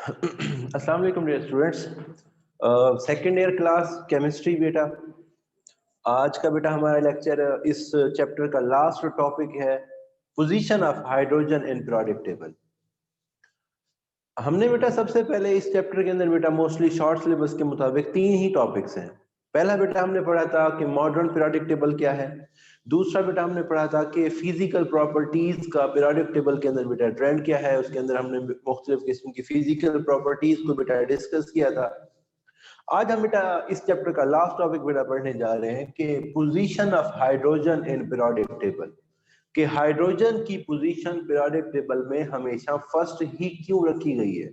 अस्सलाम वालेकुम dear students. Second year class chemistry बेटा। आज का बेटा हमारा लेक्चर इस चैप्टर का लास्ट टॉपिक है position of hydrogen in periodic table. हमने बेटा सबसे पहले इस चैप्टर के अंदर बेटा मोस्टली शॉर्ट सिलेबस के मुताबिक तीन ही टॉपिक्स हैं। पहला बेटा हमने पढ़ा था कि मॉडर्न पीरियोडिक टेबल क्या है। दूसरा बेटा हमने पढ़ा था कि फिजिकल प्रॉपर्टीज का पीरियोडिक टेबल के अंदर बेटा ट्रेंड क्या है। उसके अंदर हमने मुख्तलिफ किस्म की फिजिकल प्रॉपर्टीज को बेटा डिस्कस किया था। आज हम बेटा इस चैप्टर का लास्ट टॉपिक बेटा पढ़ने जा रहे हैं कि position of hydrogen in periodic table, कि हाइड्रोजन की पोजीशन पीरियोडिक टेबल में हमेशा फर्स्ट ही क्यों रखी गई है।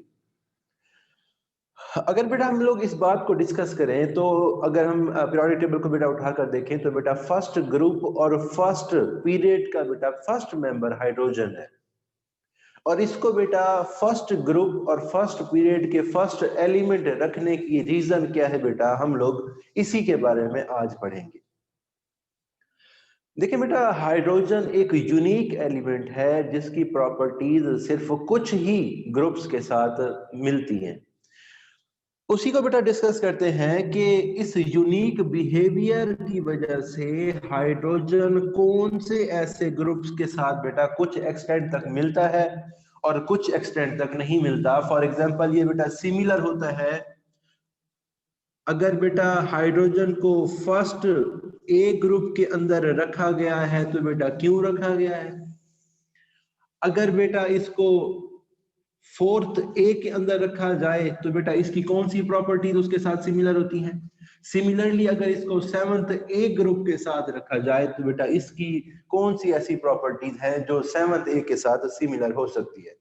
अगर बेटा हम लोग इस बात को डिस्कस करें तो अगर हम पीरियोडिक टेबल को बेटा उठाकर देखें तो बेटा फर्स्ट ग्रुप और फर्स्ट पीरियड का बेटा फर्स्ट मेंबर हाइड्रोजन है, और इसको बेटा फर्स्ट ग्रुप और फर्स्ट पीरियड के फर्स्ट एलिमेंट रखने की रीजन क्या है बेटा, हम लोग इसी के बारे में आज पढ़ेंगे। देखिए बेटा, हाइड्रोजन एक यूनिक एलिमेंट है जिसकी प्रॉपर्टीज सिर्फ कुछ ही ग्रुप्स के साथ मिलती हैं। उसी को बेटा डिस्कस करते हैं कि इस यूनिक बिहेवियर की वजह से हाइड्रोजन कौन से ऐसे ग्रुप्स के साथ बेटा कुछ एक्सटेंट तक मिलता है और कुछ एक्सटेंट तक नहीं मिलता। फॉर एग्जांपल ये बेटा सिमिलर होता है। अगर बेटा हाइड्रोजन को फर्स्ट ए ग्रुप के अंदर रखा गया है तो बेटा क्यों रखा गया है। अगर बेटा इसको फोर्थ ए के अंदर रखा जाए तो बेटा इसकी कौन सी प्रॉपर्टीज उसके साथ सिमिलर होती हैं। सिमिलरली अगर इसको सेवंथ ए ग्रुप के साथ रखा जाए तो बेटा इसकी कौन सी ऐसी प्रॉपर्टीज हैं जो सेवंथ ए के साथ सिमिलर हो सकती है।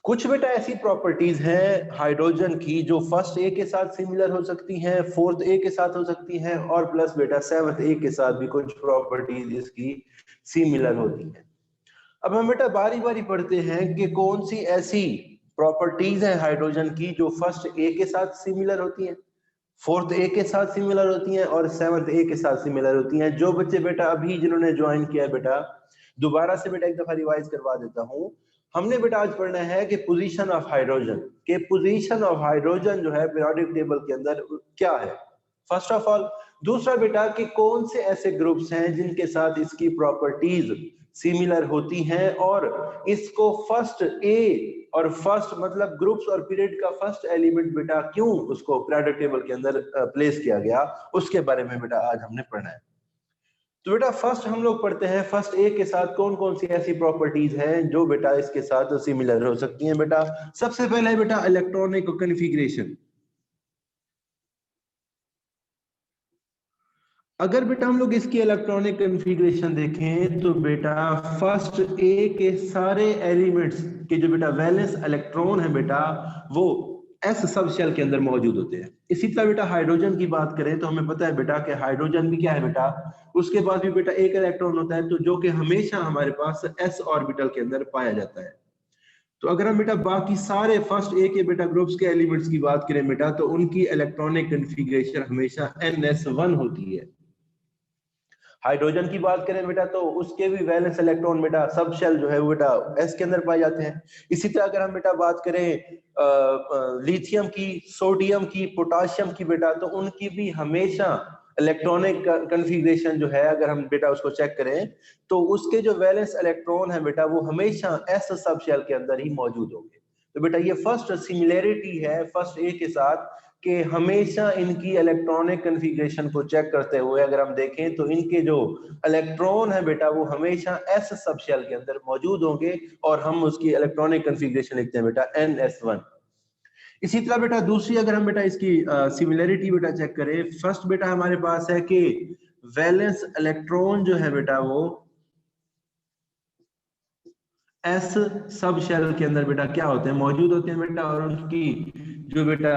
कुछ बेटा ऐसी प्रॉपर्टीज हैं हाइड्रोजन की जो फर्स्ट ए के साथ सिमिलर हो सकती हैं, फोर्थ ए के साथ हो सकती हैं, और प्लस बेटा सेवंथ ए के साथ भी कुछ प्रॉपर्टीज इसकी सिमिलर होती हैं। अब हम बेटा बारी बारी पढ़ते हैं कि कौन सी ऐसी प्रॉपर्टीज हैं हाइड्रोजन की जो फर्स्ट ए के साथ सिमिलर होती हैं, फोर्थ ए के साथ सिमिलर होती हैं और सेवंथ ए के साथ सिमिलर होती हैं। जो बच्चे बेटा अभी जिन्होंने ज्वाइन किया है बेटा, दोबारा से बेटा एक दफा रिवाइज करवा देता हूं। हमने बेटा आज पढ़ना है कि पोजीशन ऑफ हाइड्रोजन, के पोजीशन ऑफ हाइड्रोजन जो है पीरियोडिक टेबल के अंदर क्या है, फर्स्ट ऑफ ऑल। दूसरा बेटा कि कौन से ऐसे ग्रुप्स हैं जिनके साथ इसकी प्रॉपर्टीज सिमिलर होती हैं और इसको फर्स्ट ए और फर्स्ट मतलब ग्रुप्स और पीरियड का फर्स्ट एलिमेंट बेटा क्यों उसको पीरियोडिक टेबल के अंदर प्लेस किया गया, उसके बारे में बेटा आज हमने पढ़ना है। तो बेटा फर्स्ट हम लोग पढ़ते हैं फर्स्ट ए के साथ कौन कौन सी ऐसी प्रॉपर्टीज हैं जो बेटा इसके साथ सिमिलर हो सकती हैं। बेटा सबसे पहले बेटा इलेक्ट्रॉनिक कॉन्फ़िगरेशन। अगर बेटा हम लोग इसकी इलेक्ट्रॉनिक कॉन्फ़िगरेशन देखें तो बेटा फर्स्ट ए के सारे एलिमेंट्स के जो बेटा वैलेंस इलेक्ट्रॉन है बेटा वो एस सब शेल के अंदर मौजूद होते हैं। इसी तरह बेटा हाइड्रोजन की बात करें तो हमें पता है बेटा कि हाइड्रोजन भी क्या है बेटा, उसके पास भी बेटा एक इलेक्ट्रॉन होता है, तो जो कि हमेशा हमारे पास एस ऑर्बिटल के अंदर पाया जाता है। तो अगर हम बेटा बाकी सारे फर्स्ट ए के बेटा ग्रुप्स के एलिमेंट्स की बात करें बेटा तो उनकी इलेक्ट्रॉनिक कॉन्फ़िगरेशन हमेशा NS1 होती है। हाइड्रोजन की बात करें बेटा तो उसके भी वैलेंस इलेक्ट्रॉन बेटा सब शेल जो है वो बेटा एस के अंदर पाए जाते हैं। इसी तरह अगर हम बेटा बात करें लिथियम की, सोडियम की, पोटाशियम की बेटा तो उनकी भी हमेशा इलेक्ट्रॉनिक कॉन्फ़िगरेशन जो है अगर हम बेटा उसको चेक करें तो उसके जो वैलेंस इलेक्ट्रॉन है बेटा वो हमेशा एस सब शेल के अंदर ही मौजूद होंगे। तो बेटा ये फर्स्ट सिमिलैरिटी है फर्स्ट ए के साथ कि हमेशा इनकी इलेक्ट्रॉनिक कॉन्फ़िगरेशन को चेक करते हुए अगर हम देखें तो इनके जो इलेक्ट्रॉन है बेटा वो हमेशा एस सब शेल के अंदर मौजूद होंगे और हम उसकी इलेक्ट्रॉनिक कॉन्फ़िगरेशन लिखते हैं बेटा NS1। इसी तरह बेटा दूसरी अगर हम बेटा इसकी सिमिलैरिटी बेटा चेक करें, फर्स्ट बेटा हमारे पास है कि वैलेंस इलेक्ट्रॉन जो है बेटा वो एस सब शेल के अंदर बेटा क्या होते हैं, मौजूद होते हैं बेटा, और उसकी जो बेटा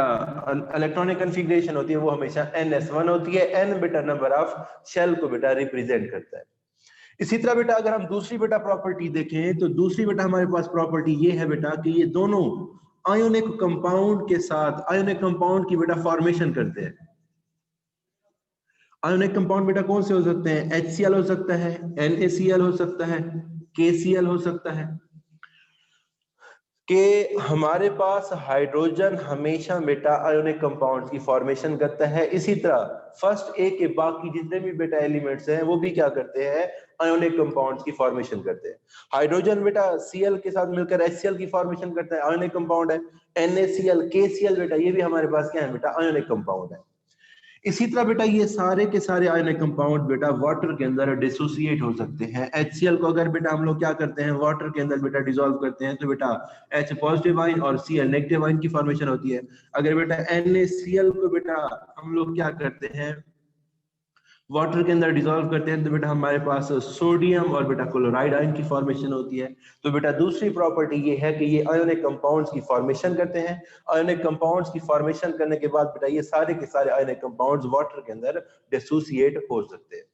इलेक्ट्रॉनिक कॉन्फ़िगरेशन होती है वो हमेशा NS1 होती है। N बेटा नंबर ऑफ शेल को बेटा रिप्रेजेंट करता है। इसी तरह बेटा अगर हम दूसरी बेटा प्रॉपर्टी देखें तो दूसरी बेटा हमारे पास प्रॉपर्टी ये है बेटा कि ये दोनों आयोनिक कंपाउंड के साथ आयोनिक कंपाउंड की बेटा फॉर्मेशन करते हैं। आयोनिक कंपाउंड बेटा कौन से हो सकते हैं, HCl हो सकता है, NaCl हो सकता है, KCl हो सकता है। कि हमारे पास हाइड्रोजन हमेशा बेटा आयोनिक कंपाउंड्स की फॉर्मेशन करता है, इसी तरह फर्स्ट ए के बाकी जितने भी बेटा एलिमेंट्स हैं वो भी क्या करते हैं, आयोनिक कंपाउंड्स की फॉर्मेशन करते हैं। हाइड्रोजन बेटा Cl के साथ मिलकर HCl की फॉर्मेशन करता है, आयोनिक कंपाउंड है। NaCl, KCl बेटा ये भी हमारे पास क्या है बेटा, आयोनिक कंपाउंड है। इसी तरह बेटा ये सारे के सारे आयोनिक कंपाउंड बेटा वाटर के अंदर डिसोसिएट हो सकते हैं। HCl को अगर बेटा हम लोग क्या करते हैं, वाटर के अंदर बेटा डिसॉल्व करते हैं तो बेटा H पॉजिटिव आयन और Cl नेगेटिव आयन की फॉर्मेशन होती है। अगर बेटा NaCl को बेटा हम लोग क्या करते हैं, वाटर के अंदर डिसॉल्व करते हैं तो बेटा हमारे पास सोडियम और बेटा क्लोराइड आयन की फॉर्मेशन होती है। तो बेटा दूसरी प्रॉपर्टी ये है कि ये आयोनिक कंपाउंड्स की फॉर्मेशन करते हैं। आयोनिक कंपाउंड्स की फॉर्मेशन करने के बाद बेटा ये सारे के सारे आयोनिक कंपाउंड्स वाटर के अंदर डिसोसिएट हो सकते हैं।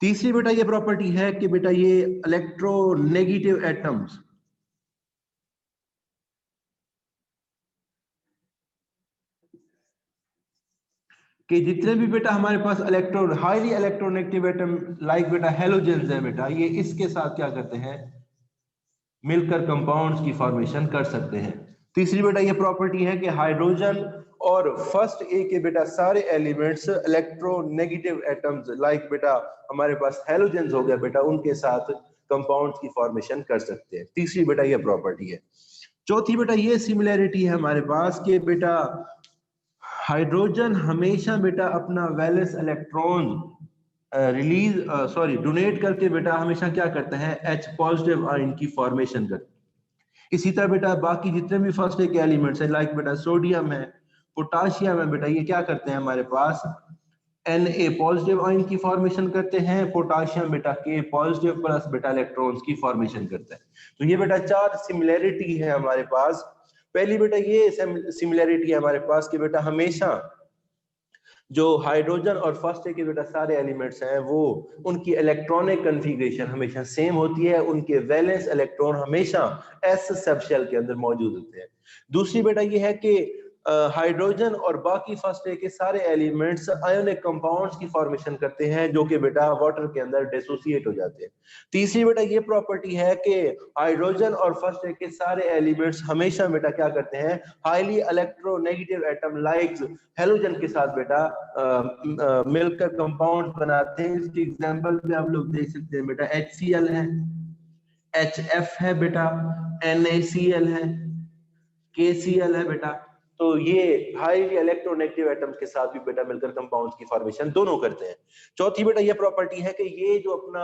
तीसरी बेटा ये प्रॉपर्टी है कि बेटा ये इलेक्ट्रोनेगेटिव एटम्स कि जितने भी बेटा हमारे पास हाईली इलेक्ट्रोनेगेटिव एटम लाइक बेटा हेलोजेंस है बेटा, ये इसके साथ क्या करते हैं, मिलकर कंपाउंड्स की फॉर्मेशन कर सकते हैं। तीसरी बेटा ये प्रॉपर्टी है कि हाइड्रोजन और फर्स्ट ए के बेटा सारे एलिमेंट्स इलेक्ट्रोनेगेटिव एटम्स लाइक बेटा हमारे पास हेलोजेंस हो गया बेटा, उनके साथ कंपाउंड्स की फॉर्मेशन कर सकते हैं। तीसरी बेटा ये प्रॉपर्टी है। चौथी बेटा ये सिमिलैरिटी है हमारे पास कि बेटा हाइड्रोजन हमेशा बेटा अपना वैलेंस इलेक्ट्रॉन डोनेट करके बेटा हमेशा क्या करता है, H पॉजिटिव आयन की फॉर्मेशन करता है। इसी तरह बेटा बाकी जितने भी फर्स्ट के एलिमेंट्स है लाइक बेटा सोडियम है, पोटाशियम है बेटा, ये क्या करते हैं हमारे पास Na पॉजिटिव आयन की फॉर्मेशन करते हैं। पोटाशियम बेटा K पॉजिटिव प्लस बेटा इलेक्ट्रॉन्स की फॉर्मेशन करता है। तो ये बेटा चार सिमिलैरिटी है हमारे पास। पहली बेटा ये सिमिलैरिटी है हमारे पास कि बेटा हमेशा जो हाइड्रोजन और फर्स्ट के बेटा सारे एलिमेंट्स हैं वो उनकी इलेक्ट्रॉनिक कन्फिगरेशन हमेशा सेम होती है, उनके वैलेंस इलेक्ट्रॉन हमेशा s सबशेल के अंदर मौजूद होते हैं। दूसरी बेटा ये है कि हाइड्रोजन और बाकी फर्स्ट के सारे एलिमेंट्स आयोनिक कंपाउंड्स की फॉर्मेशन करते हैं जो कि बेटा वाटर के अंदर डिसोसिएट हो जाते हैं। तीसरी बेटा ये प्रॉपर्टी है कि हाइड्रोजन और फर्स्ट के सारे एलिमेंट्स हमेशा बेटा क्या करते हैं, highly electronegative atom like halogen के साथ बेटा मिलकर कंपाउंड बनाते हैं। इसकी एग्जांपल पे आप लोग देख सकते हैं बेटा HCl है, HF है बेटा, NaCl है, KCl है बेटा। तो ये हाईली इलेक्ट्रोनेगेटिव एटम्स के साथ भी बेटा मिलकर कंपाउंड्स की फॉर्मेशन दोनों करते हैं। चौथी बेटा ये प्रॉपर्टी है कि ये जो अपना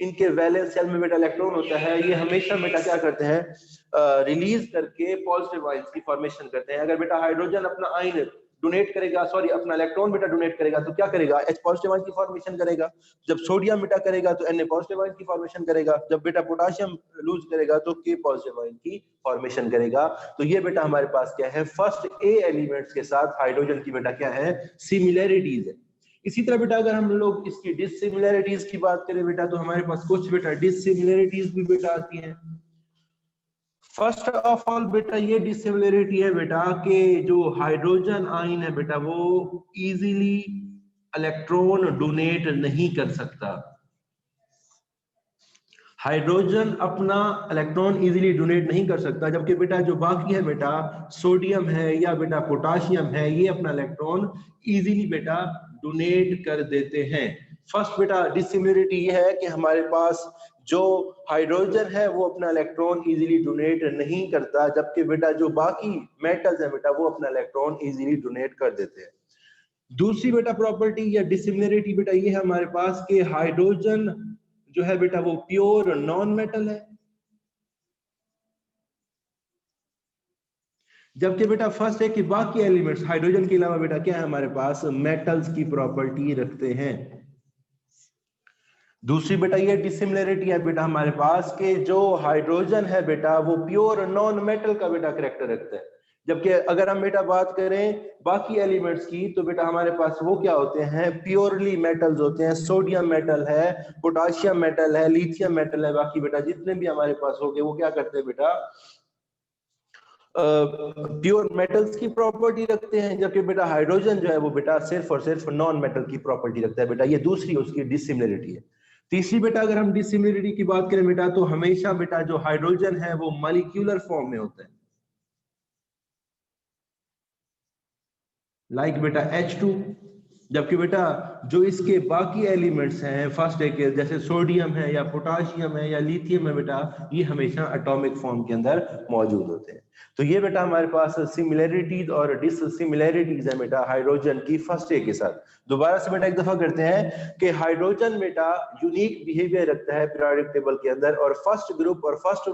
इनके वैलेंस शेल में बेटा इलेक्ट्रॉन होता है, ये हमेशा बेटा क्या करते हैं, रिलीज करके पॉजिटिव आयंस की फॉर्मेशन करते हैं। अगर बेटा हाइड्रोजन अपना आयन डोनेट करेगा, सॉरी अपना इलेक्ट्रॉन बेटा डोनेट करेगा तो क्या करेगा, H पॉजिटिव आयन की फॉर्मेशन करेगा। जब सोडियम बेटा करेगा तो Na पॉजिटिव आयन की फॉर्मेशन करेगा। जब बेटा पोटाशियम लूज करेगा तो K पॉजिटिव आयन की फॉर्मेशन करेगा। तो ये बेटा हमारे पास क्या है, फर्स्ट ए एलिमेंट्स के साथ हाइड्रोजन की बेटा क्या है, सिमिलैरिटीज है। इसी तरह बेटा अगर हम लोग इसकी डिसिमिलैरिटीज की बात करें बेटा तो हमारे पास कुछ बेटा डिसिमिलैरिटीज भी बेटा आती हैं। फर्स्ट ऑफ ऑल बेटा ये डिसिमिलरिटी है बेटा कि जो हाइड्रोजन आयन है बेटा वो इजीली इलेक्ट्रॉन डोनेट नहीं कर सकता। हाइड्रोजन अपना इलेक्ट्रॉन इजीली डोनेट नहीं कर सकता, जबकि बेटा जो बाकी है बेटा सोडियम है या बेटा पोटाशियम है, ये अपना इलेक्ट्रॉन इजीली बेटा डोनेट कर देते हैं। फर्स्ट बेटा डिसिमिलरिटी ये है कि हमारे पास जो हाइड्रोजन है वो अपना इलेक्ट्रॉन इजीली डोनेट नहीं करता, जबकि बेटा जो बाकी मेटल्स है बेटा वो अपना इलेक्ट्रॉन इजीली डोनेट कर देते हैं। दूसरी बेटा प्रॉपर्टी या डिसिमिलरिटी बेटा ये है हमारे पास कि हाइड्रोजन जो है बेटा वो प्योर नॉन मेटल है, जबकि बेटा फर्स्ट है कि बाकी एलिमेंट्स हाइड्रोजन के अलावा बेटा क्या है हमारे पास, मेटल्स की प्रॉपर्टी रखते हैं। दूसरी बेटा ये डिसिमिलरिटी है बेटा हमारे पास कि जो हाइड्रोजन है बेटा वो प्योर नॉन मेटल का बेटा करेक्टर रखता है, जबकि अगर हम बेटा बात करें बाकी एलिमेंट्स की तो बेटा हमारे पास वो क्या होते हैं, प्योरली मेटल्स होते हैं। सोडियम मेटल है, पोटाशियम मेटल है, लिथियम मेटल है, बाकी बेटा जितने भी हमारे पास हो गए वो क्या करते हैं बेटा प्योर मेटल्स की प्रॉपर्टी रखते हैं, जबकि बेटा हाइड्रोजन जो है वो बेटा सिर्फ और सिर्फ नॉन मेटल की प्रॉपर्टी रखता है बेटा। ये दूसरी उसकी डिसिमिलरिटी है। तीसरी बेटा अगर हम डिसिमिलरिटी की बात करें बेटा, तो हमेशा बेटा जो हाइड्रोजन है वो मॉलिक्यूलर फॉर्म में होता है, लाइक बेटा H2, जबकि बेटा जो इसके बाकी एलिमेंट्स हैं फर्स्ट डे के, जैसे सोडियम है या पोटाशियम है या लिथियम है बेटा, ये हमेशा एटॉमिक फॉर्म के अंदर मौजूद होते हैं। तो ये बेटा हमारे पास सिमिलैरिटीज और डिससिमिलैरिटीज है बेटा हाइड्रोजन की फर्स्ट डे के साथ। दोबारा से बेटा एक दफा करते हैं कि हाइड्रोजन बेटा यूनिक बिहेवियर रखता है पीरियोडिक टेबल के अंदर, और फर्स्ट ग्रुप और फर्स्ट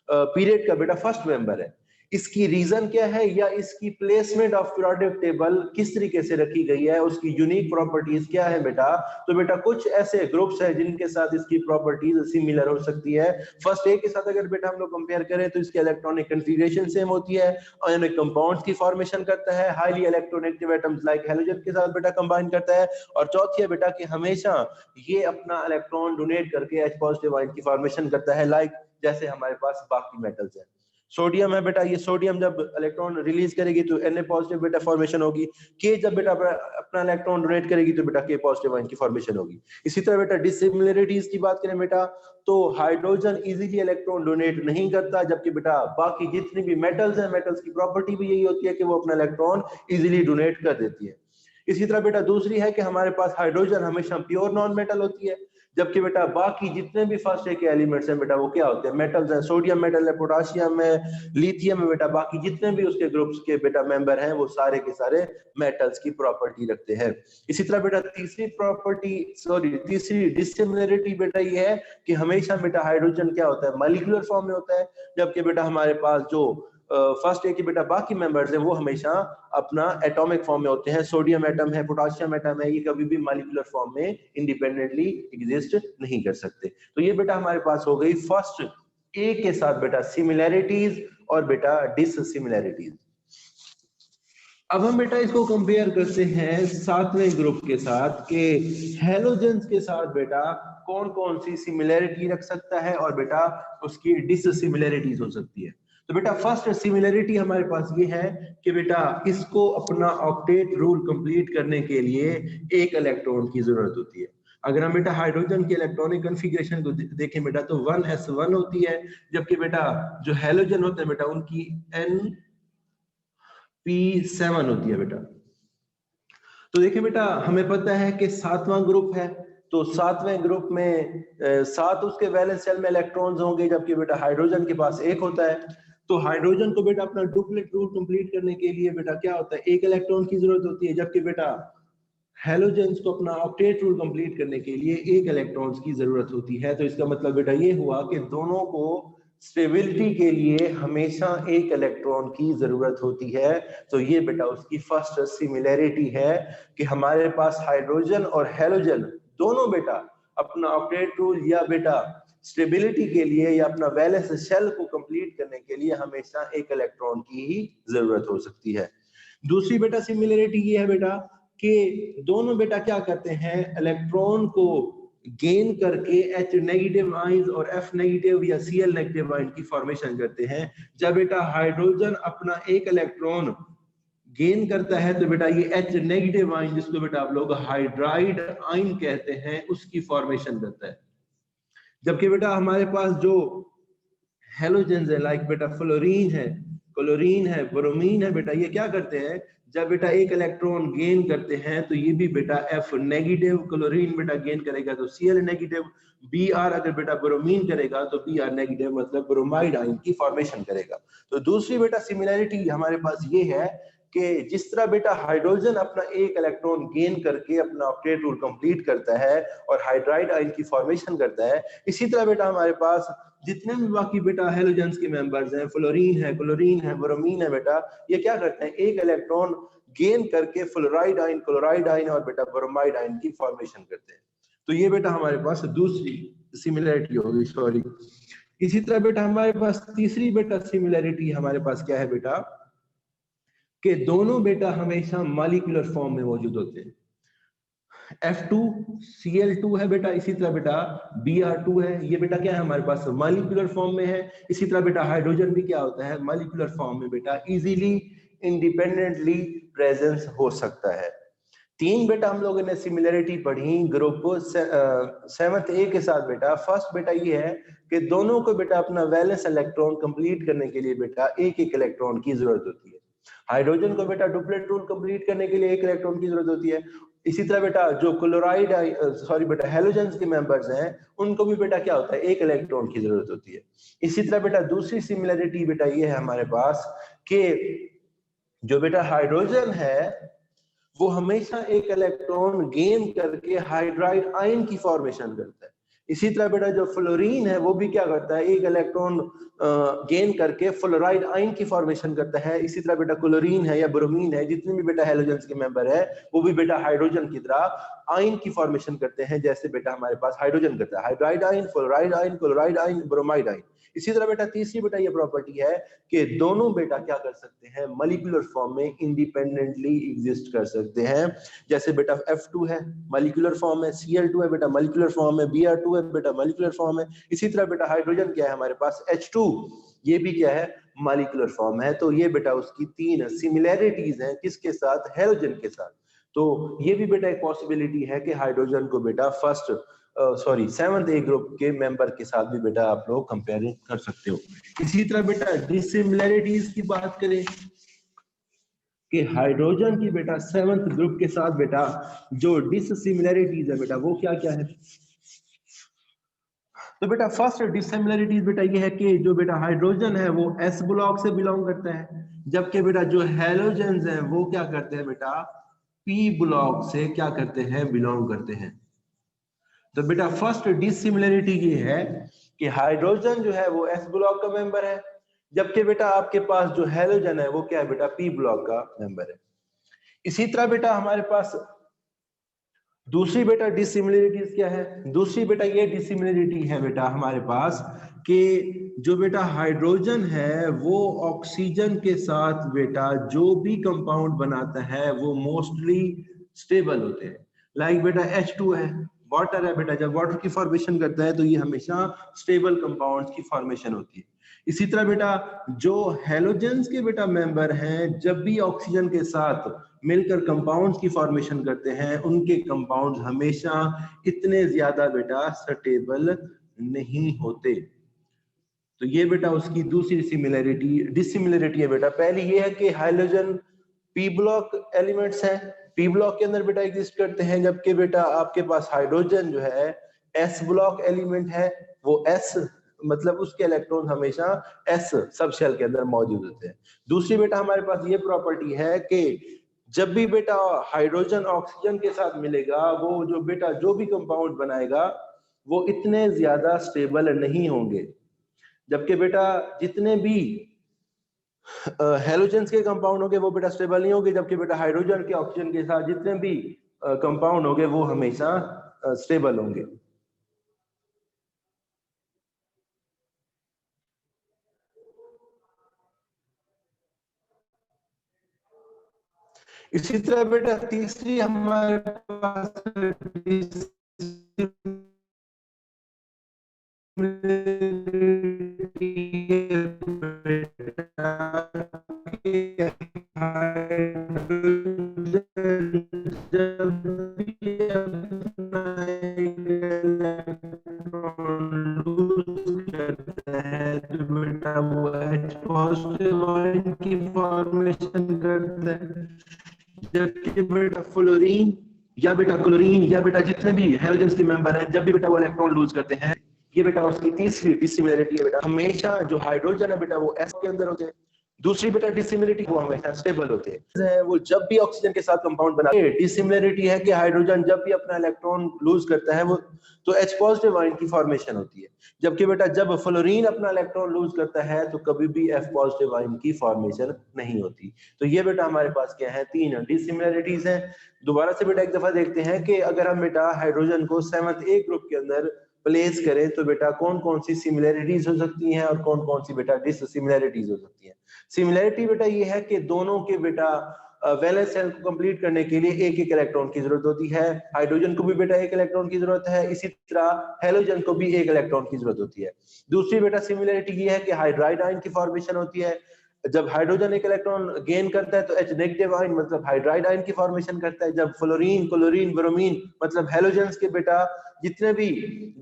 पीरियड का बेटा फर्स्ट मेंबर है। इसकी रीजन क्या है, या इसकी प्लेसमेंट ऑफ पीरियोडिक टेबल किस तरीके से रखी गई है, उसकी यूनिक प्रॉपर्टीज क्या है बेटा। तो बेटा कुछ ऐसे ग्रुप्स हैं जिनके साथ इसकी प्रॉपर्टीज सिमिलर हो सकती है। फर्स्ट ए के साथ अगर बेटा हम लोग कंपेयर करें तो इसकी इलेक्ट्रॉनिक कन्फिगरेशन सेम होती है, आयोनिक कंपाउंड्स की फॉर्मेशन करता है, highly electronegative atoms like halogen के साथ बेटा कंबाइन करता है, और चौथी है बेटा कि हमेशा ये अपना इलेक्ट्रॉन डोनेट करके H पॉजिटिव आयन की फॉर्मेशन करता है, लाइक जैसे हमारे पास बाकी मेटल्स हैं। सोडियम है बेटा, ये सोडियम जब इलेक्ट्रॉन रिलीज करेगी तो Na पॉजिटिव बेटा फॉर्मेशन होगी, K जब बेटा अपना इलेक्ट्रॉन डोनेट करेगी तो बेटा K पॉजिटिव आयन की फॉर्मेशन होगी। इसी तरह बेटा डिसिमिलरिटीज की बात करें बेटा, तो हाइड्रोजन इजीली इलेक्ट्रॉन डोनेट नहीं करता, जबकि बेटा बाकी जितनी भी मेटल्स हैं, मेटल्स की प्रॉपर्टी भी यही होती है कि वो अपना इलेक्ट्रॉन इजीली डोनेट कर देती है। इसी तरह बेटा दूसरी है कि हमारे पास हाइड्रोजन हमेशा प्योर नॉन मेटल होती है, जबकि बेटा बाकी जितने भी फर्स्ट के एलिमेंट्स हैं बेटा वो क्या होते हैं, मेटल्स हैं। सोडियम मेटल है, पोटाशियम है, लिथियम है बेटा, बाकी जितने भी उसके ग्रुप्स के बेटा मेंबर हैं वो सारे के सारे मेटल्स की प्रॉपर्टी रखते हैं। इसी तरह बेटा तीसरी डिसिमिलरिटी बेटा ये है कि हमेशा बेटा हाइड्रोजन क्या होता है, मॉलिक्यूलर फॉर्म में होता है, जबकि बेटा हमारे पास जो फर्स्ट ए के बेटा बाकी मेंबर्स हैं वो हमेशा अपना एटॉमिक फॉर्म में होते हैं। सोडियम एटम है, पोटाशियम एटम है, ये कभी भी मॉलिक्यूलर फॉर्म में इंडिपेंडेंटली एग्जिस्ट नहीं कर सकते। तो ये बेटा हमारे पास हो गई फर्स्ट ए के साथ बेटा सिमिलैरिटीज और बेटा डिससिमिलैरिटीज। अब हम बेटा इसको कंपेयर करते हैं सातवें ग्रुप के साथ कि हैलोजेंस के साथ बेटा कौन कौन सी सिमिलैरिटी रख सकता है और बेटा उसकी डिससिमिलैरिटीज हो सकती है। तो बेटा फर्स्ट सिमिलैरिटी हमारे पास ये है कि बेटा इसको अपना ऑक्टेट रूल कंप्लीट करने के लिए एक इलेक्ट्रॉन की जरूरत होती है। अगर हम बेटा हाइड्रोजन के इलेक्ट्रॉनिक कॉन्फ़िगरेशन को देखें बेटा तो 1s1 होती है, जबकि बेटा जो हैलोजन होते हैं बेटा उनकी Np7 होती है बेटा। तो देखिए बेटा हमें पता है कि सातवां ग्रुप है, तो सातवें ग्रुप में 7 उसके वैलेंस शेल में इलेक्ट्रॉन्स होंगे, जबकि बेटा हाइड्रोजन के पास 1 होता है। तो हाइड्रोजन को बेटा अपना डुप्लेट रूल कंप्लीट करने के लिए बेटा क्या होता है, 1 इलेक्ट्रॉन की जरूरत होती है, जबकि बेटा हैलोजेंस को अपना ऑक्टेट रूल कंप्लीट करने के लिए 1 इलेक्ट्रॉन्स की जरूरत होती है। तो इसका मतलब बेटा ये हुआ कि दोनों को स्टेबिलिटी के लिए हमेशा 1 इलेक्ट्रॉन की जरूरत होती है। तो ये बेटा उसकी फर्स्ट सिमिलैरिटी है कि हमारे पास हाइड्रोजन और हैलोजन दोनों बेटा अपना ऑक्टेट रूल या बेटा स्टेबिलिटी के लिए या अपना वैलेंस शेल को कंप्लीट करने के लिए हमेशा 1 इलेक्ट्रॉन की ही जरूरत हो सकती है। दूसरी बेटा सिमिलैरिटी ये है बेटा कि दोनों बेटा क्या करते हैं, इलेक्ट्रॉन को गेन करके H नेगेटिव आयंस और F नेगेटिव या Cl नेगेटिव आयन की फॉर्मेशन करते हैं। जब बेटा हाइड्रोजन अपना 1 इलेक्ट्रॉन गेन करता है तो बेटा ये H नेगेटिव आयन, जिसको बेटा आप लोग हाइड्राइड आयन कहते हैं, उसकी फॉर्मेशन करता है। जबकि बेटा हमारे पास जो हैलोजेंस है लाइक बेटा फ्लोरीन है, क्लोरीन है, ब्रोमीन है बेटा, ये क्या करते हैं, जब बेटा 1 इलेक्ट्रॉन गेन करते हैं तो ये भी बेटा F नेगेटिव, क्लोरीन बेटा गेन करेगा तो Cl नेगेटिव, Br अगर बेटा ब्रोमीन करेगा तो Br नेगेटिव मतलब ब्रोमाइड आयन की फॉर्मेशन करेगा। तो दूसरी बेटा सिमिलैरिटी हमारे पास ये है कि जिस तरह बेटा हाइड्रोजन अपना 1 इलेक्ट्रॉन गेन करके अपना ऑक्टेट रूल कंप्लीट करता है और हाइड्राइड आयन की फॉर्मेशन करता है, इसी तरह बेटा हमारे पास जितने भी बाकी बेटा हैलोजेंस के मेंबर्स हैं, फ्लोरीन है, क्लोरीन है, ब्रोमीन है बेटा, ये क्या करते हैं, 1 इलेक्ट्रॉन गेन करके फ्लोराइड आयन, क्लोराइड आयन और बेटा ब्रोमाइड आयन की फॉर्मेशन करते हैं। तो ये बेटा हमारे पास दूसरी सिमिलैरिटी होगी। सॉरी, इसी तरह बेटा हमारे पास तीसरी बेटा सिमिलैरिटी हमारे पास क्या है बेटा कि दोनों बेटा हमेशा मॉलिक्यूलर फॉर्म में मौजूद होते हैं। F2Cl2 है बेटा, इसी तरह बेटा Br2 है, ये बेटा क्या है हमारे पास मॉलिक्यूलर फॉर्म में है। इसी तरह बेटा हाइड्रोजन भी क्या होता है, मॉलिक्यूलर फॉर्म में बेटा इजीली इंडिपेंडेंटली प्रेजेंस हो सकता है। तीन बेटा हम लोगों ने सिमिलरिटी पढ़ी ग्रुप 7th ए के साथ बेटा। फर्स्ट बेटा ये है कि दोनों को बेटा अपना वैलेंस इलेक्ट्रॉन कंप्लीट करने के लिए बेटा एक एक इलेक्ट्रॉन की जरूरत होती है। हाइड्रोजन को बेटा डुप्लेट रूल कंप्लीट करने के लिए एक इलेक्ट्रॉन की जरूरत होती है। इसी तरह बेटा जो क्लोराइड सॉरी बेटा हैलोजेंस के मेंबर्स हैं उनको भी बेटा क्या होता है, एक इलेक्ट्रॉन की जरूरत होती है। इसी तरह बेटा दूसरी सिमिलरिटी बेटा ये है हमारे पास कि जो बेटा हाइड्रोजन है वो हमेशा एक इलेक्ट्रॉन गेन करके हाइड्राइड आयन की फॉर्मेशन करता है। इसी तरह बेटा जो फ्लोरीन है वो भी क्या करता है, एक इलेक्ट्रॉन गेन करके फ्लोराइड आयन की फॉर्मेशन करता है। इसी तरह बेटा क्लोरीन है या ब्रोमीन है, जितने भी बेटा हैलोजेंस के मेंबर है वो भी बेटा हाइड्रोजन की तरह आयन की फॉर्मेशन करते हैं, जैसे बेटा हमारे पास हाइड्रोजन करता है, hydride ion, fluoride ion, chloride ion, bromide ion. इसी तरह बेटा तीसरी बेटा ये प्रॉपर्टी है कि दोनों बेटा क्या कर सकते हैं, मॉलिक्यूलर फॉर्म में इंडिपेंडेंटली एग्जिस्ट कर सकते हैं। जैसे बेटा F2 है मॉलिक्यूलर फॉर्म है, Cl2 है बेटा मॉलिक्यूलर फॉर्म है, Br2 है बेटा मॉलिक्यूलर फॉर्म है। इसी तरह बेटा हाइड्रोजन क्या है हमारे पास, H2, ये भी क्या है, मॉलिक्यूलर फॉर्म है। तो ये बेटा उसकी तीन सिमिलैरिटीज हैं, किसके साथ, हैलोजन के साथ। तो ये भी बेटा एक पॉसिबिलिटी है कि हाइड्रोजन को बेटा फर्स्ट 7th ए ग्रुप के मेंबर के साथ भी बेटा आप लोग कंपेयर कर सकते हो। इसी तरह बेटा डिसिमिलैरिटीज की बात करें कि हाइड्रोजन की बेटा 7th ग्रुप के साथ बेटा जो डिसिमिलैरिटीज है बेटा वो क्या क्या है। तो बेटा फर्स्ट डिसिमिलैरिटीज बेटा ये है कि जो बेटा हाइड्रोजन है वो s ब्लॉक से बिलोंग करता है, जबकि बेटा जो हैलोजेंस हैं वो क्या करते हैं बेटा p ब्लॉक से क्या करते हैं, बिलोंग करते हैं। तो बेटा फर्स्ट डिसिमिलरिटी ये है कि हाइड्रोजन जो है वो s ब्लॉक का मेंबर है, जबकि बेटा आपके पास जो हैलोजन है वो क्या है बेटा, p ब्लॉक का मेंबर है। इसी तरह बेटा हमारे पास दूसरी बेटा डिसिमिलरिटीज क्या है, दूसरी बेटा ये डिसिमिलरिटी है बेटा हमारे पास कि जो बेटा हाइड्रोजन है वो ऑक्सीजन के साथ बेटा जो भी कंपाउंड बनाता है वो मोस्टली स्टेबल होते हैं। लाइक बेटा H2 है, वाटर है बेटा, जब वाटर की फॉर्मेशन करता है तो ये हमेशा स्टेबल कंपाउंड्स की फॉर्मेशन होती है। इसी तरह बेटा जो हैलोजेंस के बेटा मेंबर हैं जब भी ऑक्सीजन के साथ मिलकर कंपाउंड्स की फॉर्मेशन करते हैं उनके कंपाउंड्स हमेशा इतने ज्यादा बेटा स्टेबल नहीं होते। तो ये बेटा उसकी दूसरी सिमिलरिटी डिसिमिलरिटी है बेटा। पहली ये है कि हाइड्रोजन पी ब्लॉक एलिमेंट्स हैं, पी ब्लॉक के अंदर बेटा एग्जिस्ट करते हैं, जबकि बेटा आपके पास हाइड्रोजन जो है एस ब्लॉक एलिमेंट है, वो एस मतलब उसके इलेक्ट्रॉन हमेशा एस सब शेल के अंदर मौजूद होते हैं। दूसरी बेटा हमारे पास ये प्रॉपर्टी है कि जब भी बेटा हाइड्रोजन ऑक्सीजन के साथ मिलेगा वो जो बेटा जो भी कंपाउंड बनाएगा वो इतने ज्यादा स्टेबल नहीं होंगे, जबकि बेटा जितने भी हैलोजेंस के कंपाउंड होंगे वो बेटा स्टेबल नहीं होंगे, जबकि बेटा हाइड्रोजन के ऑक्सीजन के साथ जितने भी कंपाउंड होंगे वो हमेशा स्टेबल होंगे। इसी तरह बेटा तीसरी हमारे पास वो H पॉजिटिव आयन की फॉर्मेशन करता है, जबकि बेटा फ्लोरीन या बेटा क्लोरीन या बेटा जितने भी हैलोजेंस के मेंबर हैं जब भी बेटा वो इलेक्ट्रॉन लूज करते हैं, ये बेटा उसकी तीसरी डिसिमिलरिटी है बेटा, हमेशा जो हाइड्रोजन है बेटा वो s के अंदर होते हैं। दूसरी बेटा डिसिमिलरिटी वो हमेशा स्टेबल होते हैं, वो जब भी ऑक्सीजन के साथ कंपाउंड बनाते हैं। डिसिमिलरिटी है कि हाइड्रोजन जब भी अपना इलेक्ट्रॉन लूज करता है वो तो H पॉजिटिव आयन की फॉर्मेशन होती है, जबकि बेटा जब फ्लोरीन अपना इलेक्ट्रॉन लूज करता है तो कभी भी F पॉजिटिव आयन की फॉर्मेशन नहीं होती। तो ये बेटा हमारे पास क्या है, तीन डिसिमिलरिटीज हैं। दोबारा से बेटा एक दफा देखते हैं कि अगर हम बेटा हाइड्रोजन को 7th ए ग्रुप के अंदर प्लेस करें तो बेटा कौन कौन सी सिमिलरिटीज हो सकती हैं और कौन कौन सी बेटा डिसिमिलरिटीज हो सकती हैं। सिमिलरिटी बेटा ये है कि दोनों के बेटा वैलेंस शेल को कंप्लीट करने के लिए एक एक इलेक्ट्रॉन की जरूरत होती है। हाइड्रोजन को भी बेटा एक इलेक्ट्रॉन की जरूरत है, इसी तरह हैलोजन को भी एक इलेक्ट्रॉन की जरूरत होती है। दूसरी बेटा सिमिलरिटी ये है कि हाइड्राइड आयन की फॉर्मेशन होती है, जब हाइड्रोजन एक इलेक्ट्रॉन गेन करता है तो H नेगेटिव आयन मतलब हाइड्राइड आयन की फॉर्मेशन करता है। जब फ्लोरीन, क्लोरीन, ब्रोमीन मतलब हैलोजेंस के बेटा जितने भी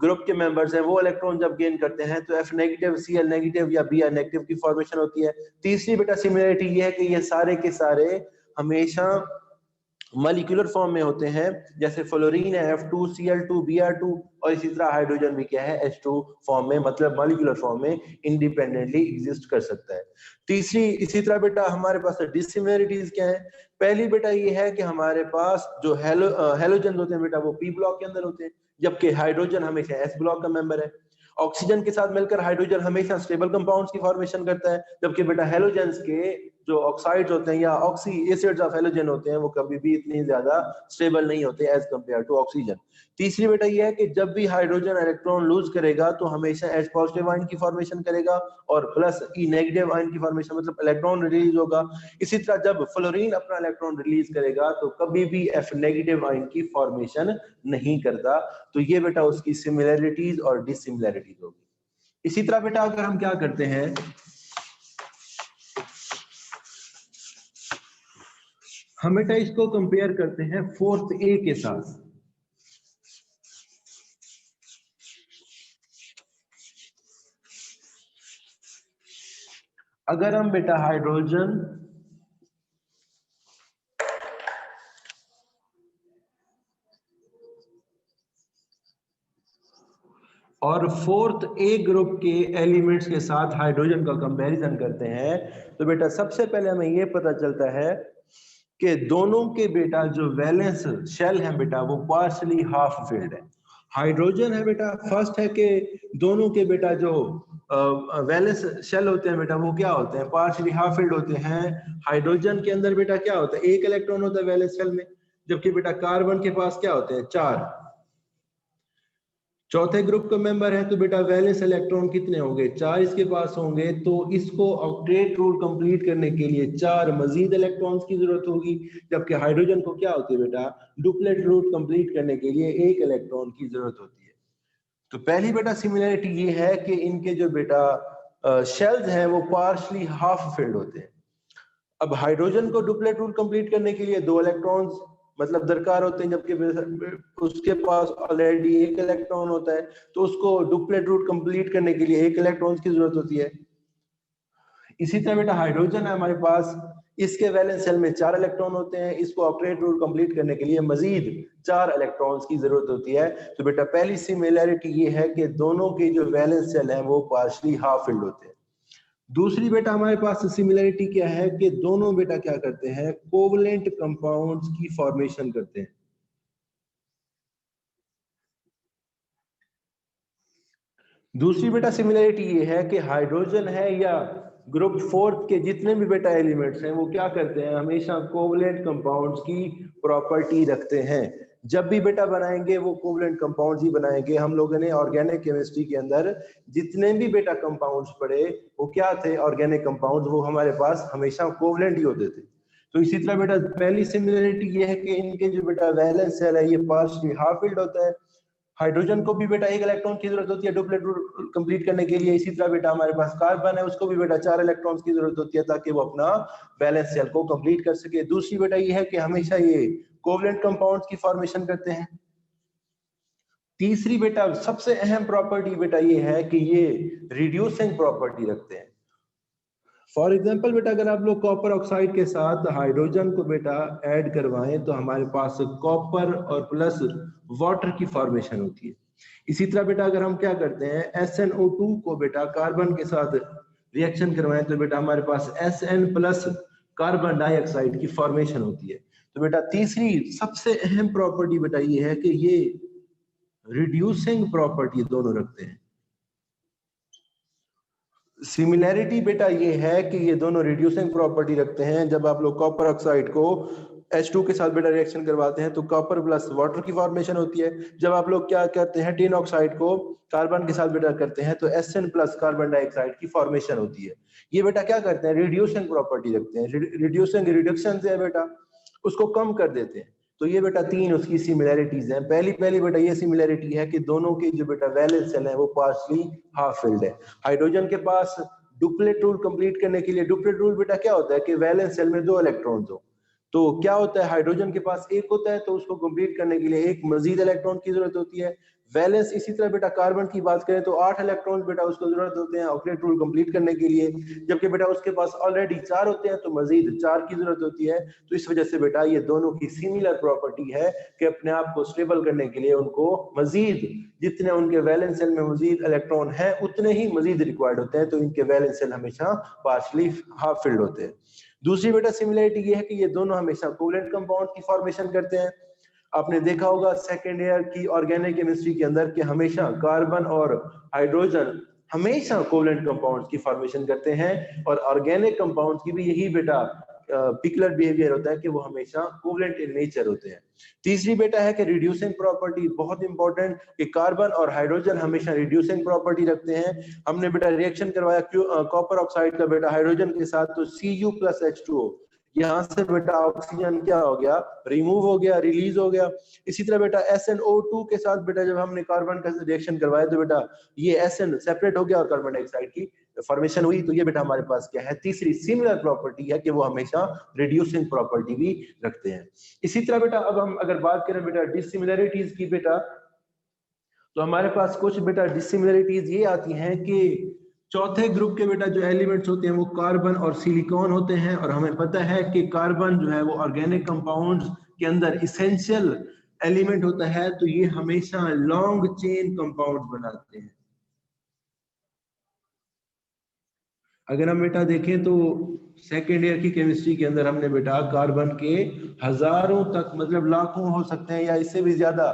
ग्रुप के मेंबर्स हैं वो इलेक्ट्रॉन जब गेन करते हैं तो F नेगेटिव, Cl नेगेटिव या Br नेगेटिव की फॉर्मेशन होती है। तीसरी बेटा सिमिलरिटी ये है कि ये सारे के सारे हमेशा मॉलिक्यूलर फॉर्म में होते हैं, जैसे फ्लोरीन है F2Cl2 Br2 और इसी तरह हाइड्रोजन भी क्या है H2 फॉर्म में मतलब मॉलिक्यूलर फॉर्म में इंडिपेंडेंटली एग्जिस्ट कर सकता है। तीसरी इसी तरह बेटा हमारे पास डिसिमिलरिटीज क्या है। पहली बेटा ये है कि हमारे पास जो हैलोजन होते हैं बेटा वो p ब्लॉक के अंदर होते हैं, जबकि हाइड्रोजन हमेशा s ब्लॉक का मेंबर है। ऑक्सीजन के साथ मिलकर हाइड्रोजन हमेशा स्टेबल कंपाउंड्स की फॉर्मेशन करता है, जबकि बेटा हैलोजेंस के जो ऑक्साइड्स होते हैं या ऑक्सी एसिड्स ऑफ हैलोजन होते हैं वो कभी भी इतनी ज्यादा स्टेबल नहीं होते एज कंपेयर टू ऑक्सीजन। तीसरी बेटा ये है कि जब भी हाइड्रोजन इलेक्ट्रॉन लूज करेगा तो हमेशा H पॉजिटिव आयन की फॉर्मेशन करेगा और प्लस E नेगेटिव आयन की फॉर्मेशन मतलब इलेक्ट्रॉन रिलीज होगा। इसी तरह जब फ्लोरीन अपना इलेक्ट्रॉन रिलीज करेगा तो कभी भी F नेगेटिव आयन की फॉर्मेशन नहीं करता। तो ये बेटा उसकी सिमिलरिटीज और डिसिमिलरिटीज होगी। इसी तरह बेटा अगर हम क्या करते हैं, हम बेटा इसको कंपेयर करते हैं 4th A के साथ। अगर हम बेटा हाइड्रोजन और 4th A ग्रुप के एलिमेंट्स के साथ हाइड्रोजन का कंपैरिजन करते हैं तो बेटा सबसे पहले हमें यह पता चलता है कि दोनों के बेटा जो वैलेंस शेल है बेटा वो पार्शियली हाफ फिल्ड है। हाइड्रोजन है बेटा फर्स्ट है कि दोनों के बेटा जो वैलेंस शेल होते हैं बेटा वो क्या होते हैं, पार्शियली हाफ फिल्ड होते हैं। हाइड्रोजन के अंदर बेटा क्या होता है, एक इलेक्ट्रॉन होता है वैलेंस शेल में, जबकि बेटा कार्बन के पास क्या होते हैं, 4। चौथे ग्रुप का मेंबर है तो बेटा वैलेंस इलेक्ट्रॉन कितने होंगे, 4 इसके पास होंगे। तो इसको ऑक्टेट रूल कंप्लीट करने के लिए 4 मजीद इलेक्ट्रॉन्स की जरूरत होगी, जबकि हाइड्रोजन को क्या होती है बेटा, डुप्लेट रूल कंप्लीट करने के लिए 1 इलेक्ट्रॉन की जरूरत होती है। तो पहली बेटा सिमिलरिटी ये है कि इनके जो बेटा शेल्स हैं वो पार्शली हाफ फिल्ड होते हैं। अब हाइड्रोजन को डुप्लेट रूल कंप्लीट करने के लिए 2 इलेक्ट्रॉन्स मतलब दरकार होते हैं, जबकि उसके पास ऑलरेडी 1 इलेक्ट्रॉन होता है, तो उसको डुप्लेट रूल कंप्लीट करने के लिए 1 इलेक्ट्रॉन्स की जरूरत होती है। इसी तरह बेटा हाइड्रोजन है हमारे पास, इसके वैलेंस शेल में 4 इलेक्ट्रॉन होते हैं, इसको ऑक्टेट रूल कंप्लीट करने के लिए मजीद 4 इलेक्ट्रॉन्स की जरूरत होती है। तो बेटा पहली सिमिलरिटी ये है कि दोनों के जो वैलेंस शेल हैं वो पार्शियली हाफ फिल्ड होते हैं। दूसरी बेटा हमारे पास सिमिलरिटी क्या है कि दोनों बेटा क्या करते हैं, कोवलेंट कंपाउंड्स की फॉर्मेशन करते हैं। दूसरी बेटा सिमिलरिटी ये है कि हाइड्रोजन है या ग्रुप 4th के जितने भी बेटा एलिमेंट्स हैं वो क्या करते हैं, हमेशा कोवलेंट कंपाउंड्स की प्रॉपर्टी रखते हैं। जब भी बेटा बनाएंगे वो कोवलेंट कंपाउंड्स ही बनाएंगे। हम लोगों ने ऑर्गेनिक केमिस्ट्री के अंदर जितने भी बेटा कंपाउंड्स पढ़े वो क्या थे, ऑर्गेनिक कंपाउंड्स, वो हमारे पास हमेशा कोवलेंट ही होते थे। तो इसी तरह बेटा पहली सिमिलरिटी ये है कि इनके जो बेटा वैलेंस शेल है ये पार्शियली हाफ फिल्ड होता है। हाइड्रोजन को भी बेटा 1 इलेक्ट्रॉन की जरूरत होती है डुप्लेट रूल कंप्लीट करने के लिए। इसी तरह बेटा हमारे पास कार्बन है, उसको भी बेटा 4 इलेक्ट्रॉन्स की जरूरत होती है ताकि वो अपना बैलेंस शेल को कंप्लीट कर सके। दूसरी बेटा ये है कि हमेशा ये कोवलेंट कंपाउंड्स की फॉर्मेशन करते हैं। तीसरी बेटा सबसे अहम प्रॉपर्टी बेटा ये है कि ये रिड्यूसिंग प्रॉपर्टी रखते हैं। फॉर एग्जाम्पल बेटा अगर आप लोग कॉपर ऑक्साइड के साथ हाइड्रोजन को बेटा ऐड करवाएं तो हमारे पास कॉपर और प्लस वाटर की फॉर्मेशन होती है। इसी तरह बेटा अगर हम क्या करते हैं, SnO2 को बेटा कार्बन के साथ रिएक्शन करवाएं तो बेटा हमारे पास Sn प्लस कार्बन डाइऑक्साइड की फॉर्मेशन होती है। तो बेटा तीसरी सबसे अहम प्रॉपर्टी बेटा ये है कि ये रिड्यूसिंग प्रॉपर्टी दोनों रखते हैं। सिमिलैरिटी बेटा ये है कि ये दोनों रिड्यूसिंग प्रॉपर्टी रखते हैं। जब आप लोग कॉपर ऑक्साइड को H2 के साथ बेटा रिएक्शन करवाते हैं तो कॉपर प्लस वाटर की फॉर्मेशन होती है। जब आप लोग क्या करते हैं टिन ऑक्साइड को कार्बन के साथ बेटा करते हैं तो Sn प्लस कार्बन डाइऑक्साइड की फॉर्मेशन होती है। ये बेटा क्या करते हैं, रिड्यूसिंग प्रॉपर्टी रखते हैं। रिड्यूसिंग रिडक्शन से बेटा उसको कम कर देते हैं। तो ये बेटा 3 उसकी सिमिलैरिटीज हैं। पहली बेटा ये सिमिलैरिटी है कि दोनों के जो बेटा वैलेंस शेल है वो पार्शियली हाफ फिल्ड है। हाइड्रोजन के पास डुप्लेट रूल कंप्लीट करने के लिए, डुप्लेट रूल बेटा क्या होता है कि वैलेंस शेल में 2 इलेक्ट्रॉन्स हो, तो क्या होता है हाइड्रोजन के पास एक होता है, तो उसको कंप्लीट करने के लिए एक मजीद इलेक्ट्रॉन की जरूरत होती है। वैलेंस इसी तरह बेटा कार्बन की बात करें तो 8 इलेक्ट्रॉन्स बेटा उसको जरूरत होते हैं ऑक्टेट रूल कंप्लीट करने के लिए, जबकि बेटा उसके पास ऑलरेडी 4 होते हैं तो मजीद 4 की जरूरत होती है। तो इस वजह से बेटा ये दोनों की सिमिलर प्रॉपर्टी है कि अपने आप को स्टेबल करने के लिए उनको मजीद जितने उनके वैलेंस शेल में मजीद इलेक्ट्रॉन है उतने ही मजीद रिक्वायर्ड होते हैं, तो इनके वैलेंस शेल हमेशा पार्शली हाफ फिल्ड होते हैं। दूसरी बेटा सिमिलरिटी ये है कि ये दोनों हमेशा कोवेलेंट कंपाउंड की फॉर्मेशन करते हैं। आपने देखा होगा सेकेंड ईयर की ऑर्गेनिक केमिस्ट्री के अंदर कि हमेशा कार्बन और हाइड्रोजन हमेशा कोवेलेंट कंपाउंड्स की फॉर्मेशन करते हैं, और ऑर्गेनिक कंपाउंड्स की भी यही बेटा पिकुलर बिहेवियर होता है कि वो हमेशा कोवेलेंट इन नेचर होते हैं। तीसरी बेटा है कि रिड्यूसिंग प्रॉपर्टी, बहुत इंपॉर्टेंट कि कार्बन और हाइड्रोजन हमेशा रिड्यूसिंग प्रॉपर्टी रखते हैं। हमने बेटा रिएक्शन करवाया कॉपर ऑक्साइड का बेटा हाइड्रोजन के साथ, तो Cu+H2O, यहाँ से बेटा ऑक्सीजन क्या हो गया, रिमूव हो गया, रिलीज हो गया। इसी तरह बेटा SnO2 के साथ बेटा जब हमने कार्बन का रिएक्शन करवाया तो बेटा ये SN सेपरेट हो गया और कार्बन डाइऑक्साइड की फॉर्मेशन हुई। तो ये बेटा हमारे पास क्या है, तीसरी सिमिलर प्रॉपर्टी है कि वो हमेशा रिड्यूसिंग प्रॉपर्टी भी रखते हैं। इसी तरह बेटा अब हम अगर बात करें बेटा डिसिमिलरिटीज की बेटा, तो हमारे पास कुछ बेटा डिसिमिलरिटीज ये आती हैं कि चौथे ग्रुप के बेटा जो एलिमेंट्स होते हैं वो कार्बन और सिलिकॉन होते हैं, और हमें पता है कि कार्बन जो है वो ऑर्गेनिक कंपाउंड्स के अंदर इसेंशियल एलिमेंट होता है, तो ये हमेशा लॉन्ग चेन कंपाउंड्स बनाते हैं। अगर हम बेटा देखें तो सेकेंड ईयर की केमिस्ट्री के अंदर हमने बेटा कार्बन के हजारों तक, मतलब लाखों हो सकते हैं या इससे भी ज्यादा